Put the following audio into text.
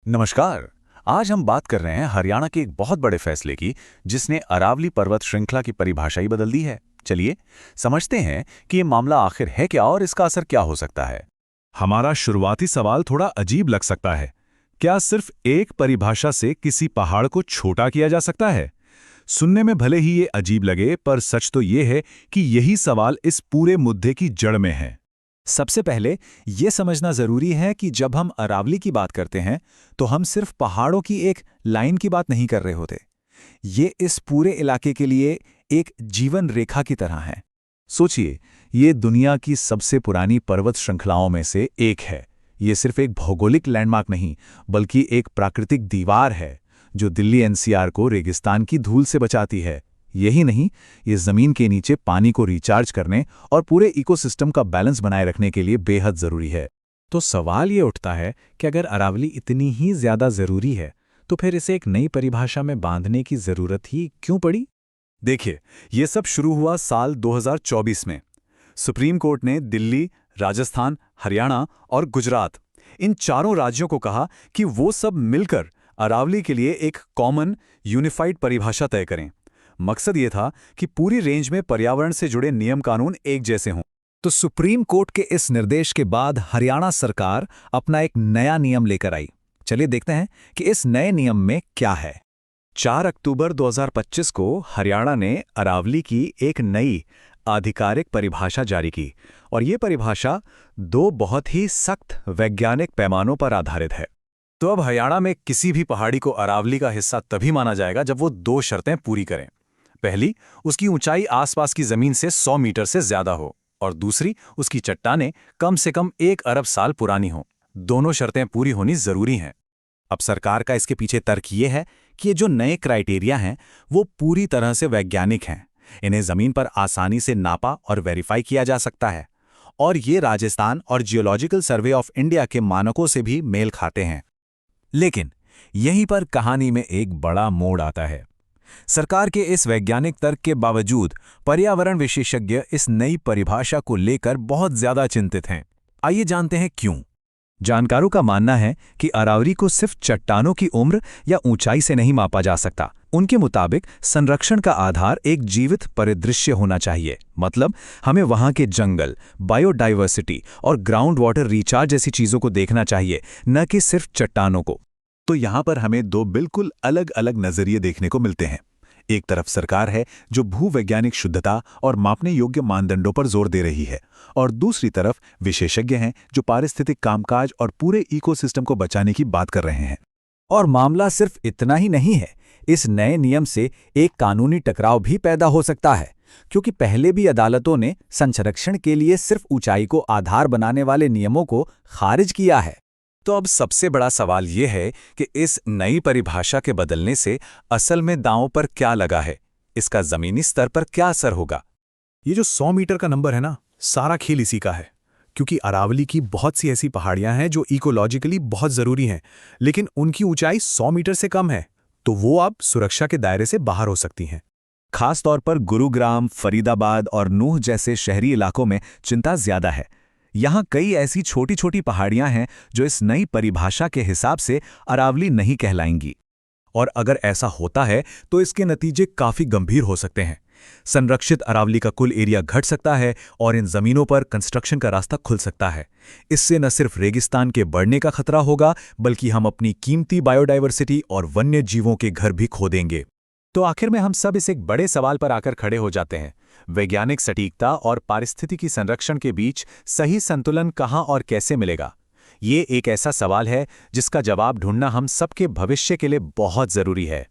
नमस्कार। आज हम बात कर रहे हैं हरियाणा के एक बहुत बड़े फैसले की, जिसने अरावली पर्वत श्रृंखला की परिभाषा ही बदल दी है। चलिए समझते हैं कि ये मामला आखिर है क्या और इसका असर क्या हो सकता है। हमारा शुरुआती सवाल थोड़ा अजीब लग सकता है। क्या सिर्फ एक परिभाषा से किसी पहाड़ को छोटा किया जा सकता है? सुनने में भले ही ये अजीब लगे, पर सच तो ये है कि यही सवाल इस पूरे मुद्दे की जड़ में है। सबसे पहले ये समझना जरूरी है कि जब हम अरावली की बात करते हैं तो हम सिर्फ पहाड़ों की एक लाइन की बात नहीं कर रहे होते। ये इस पूरे इलाके के लिए एक जीवन रेखा की तरह है। सोचिए, ये दुनिया की सबसे पुरानी पर्वत श्रृंखलाओं में से एक है। ये सिर्फ एक भौगोलिक लैंडमार्क नहीं, बल्कि एक प्राकृतिक दीवार है जो दिल्ली एनसीआर को रेगिस्तान की धूल से बचाती है। यही नहीं, ये जमीन के नीचे पानी को रिचार्ज करने और पूरे इकोसिस्टम का बैलेंस बनाए रखने के लिए बेहद जरूरी है। तो सवाल ये उठता है कि अगर अरावली इतनी ही ज्यादा जरूरी है तो फिर इसे एक नई परिभाषा में बांधने की जरूरत ही क्यों पड़ी? देखिए, ये सब शुरू हुआ साल 2024 में। सुप्रीम कोर्ट ने दिल्ली, राजस्थान, हरियाणा और गुजरात, इन चारों राज्यों को कहा कि वो सब मिलकर अरावली के लिए एक कॉमन यूनिफाइड परिभाषा तय करें। मकसद ये था कि पूरी रेंज में पर्यावरण से जुड़े नियम कानून एक जैसे हों। तो सुप्रीम कोर्ट के इस निर्देश के बाद हरियाणा सरकार अपना एक नया नियम लेकर आई। चलिए देखते हैं कि इस नए नियम में क्या है। 4 अक्टूबर 2025 को हरियाणा ने अरावली की एक नई आधिकारिक परिभाषा जारी की, और ये परिभाषा दो बहुत ही सख्त वैज्ञानिक पैमानों पर आधारित है। तो अब हरियाणा में किसी भी पहाड़ी को अरावली का हिस्सा तभी माना जाएगा जब वो दो शर्तें पूरी करें। पहली, उसकी ऊंचाई आसपास की जमीन से 100 मीटर से ज्यादा हो, और दूसरी, उसकी चट्टानें कम से कम 1 अरब साल पुरानी हो। दोनों शर्तें पूरी होनी जरूरी हैं। अब सरकार का इसके पीछे तर्क ये है कि ये जो नए क्राइटेरिया हैं वो पूरी तरह से वैज्ञानिक हैं। इन्हें जमीन पर आसानी से नापा और वेरीफाई किया जा सकता है, और ये राजस्थान और जियोलॉजिकल सर्वे ऑफ इंडिया के मानकों से भी मेल खाते हैं। लेकिन यहीं पर कहानी में एक बड़ा मोड़ आता है। सरकार के इस वैज्ञानिक तर्क के बावजूद पर्यावरण विशेषज्ञ इस नई परिभाषा को लेकर बहुत ज्यादा चिंतित हैं। आइए जानते हैं क्यों। जानकारों का मानना है कि अरावली को सिर्फ चट्टानों की उम्र या ऊंचाई से नहीं मापा जा सकता। उनके मुताबिक संरक्षण का आधार एक जीवित परिदृश्य होना चाहिए। मतलब, हमें वहां के जंगल, बायोडाइवर्सिटी और ग्राउंड वाटर रिचार्ज जैसी चीजों को देखना चाहिए, न कि सिर्फ चट्टानों को। तो यहां पर हमें दो बिल्कुल अलग अलग नजरिए देखने को मिलते हैं। एक तरफ सरकार है जो भूवैज्ञानिक शुद्धता और मापने योग्य मानदंडों पर जोर दे रही है, और दूसरी तरफ विशेषज्ञ हैं जो पारिस्थितिक कामकाज और पूरे इकोसिस्टम को बचाने की बात कर रहे हैं। और मामला सिर्फ इतना ही नहीं है। इस नए नियम से एक कानूनी टकराव भी पैदा हो सकता है, क्योंकि पहले भी अदालतों ने संरक्षण के लिए सिर्फ ऊंचाई को आधार बनाने वाले नियमों को खारिज किया है। तो अब सबसे बड़ा सवाल ये है कि इस नई परिभाषा के बदलने से असल में दांव पर क्या लगा है, इसका जमीनी स्तर पर क्या असर होगा। ये जो 100 मीटर का नंबर है ना, सारा खेल इसी का है। क्योंकि अरावली की बहुत सी ऐसी पहाड़ियां हैं जो इकोलॉजिकली बहुत जरूरी हैं, लेकिन उनकी ऊंचाई 100 मीटर से कम है, तो वो अब सुरक्षा के दायरे से बाहर हो सकती हैं। खासतौर पर गुरुग्राम, फरीदाबाद और नूह जैसे शहरी इलाकों में चिंता ज्यादा है। यहाँ कई ऐसी छोटी छोटी पहाड़ियां हैं जो इस नई परिभाषा के हिसाब से अरावली नहीं कहलाएंगी, और अगर ऐसा होता है तो इसके नतीजे काफी गंभीर हो सकते हैं। संरक्षित अरावली का कुल एरिया घट सकता है, और इन जमीनों पर कंस्ट्रक्शन का रास्ता खुल सकता है। इससे न सिर्फ रेगिस्तान के बढ़ने का खतरा होगा, बल्कि हम अपनी कीमती बायोडाइवर्सिटी और वन्य जीवों के घर भी खो देंगे। तो आखिर में हम सब इस एक बड़े सवाल पर आकर खड़े हो जाते हैं। वैज्ञानिक सटीकता और पारिस्थितिकी संरक्षण के बीच सही संतुलन कहाँ और कैसे मिलेगा? ये एक ऐसा सवाल है जिसका जवाब ढूंढना हम सबके भविष्य के लिए बहुत जरूरी है।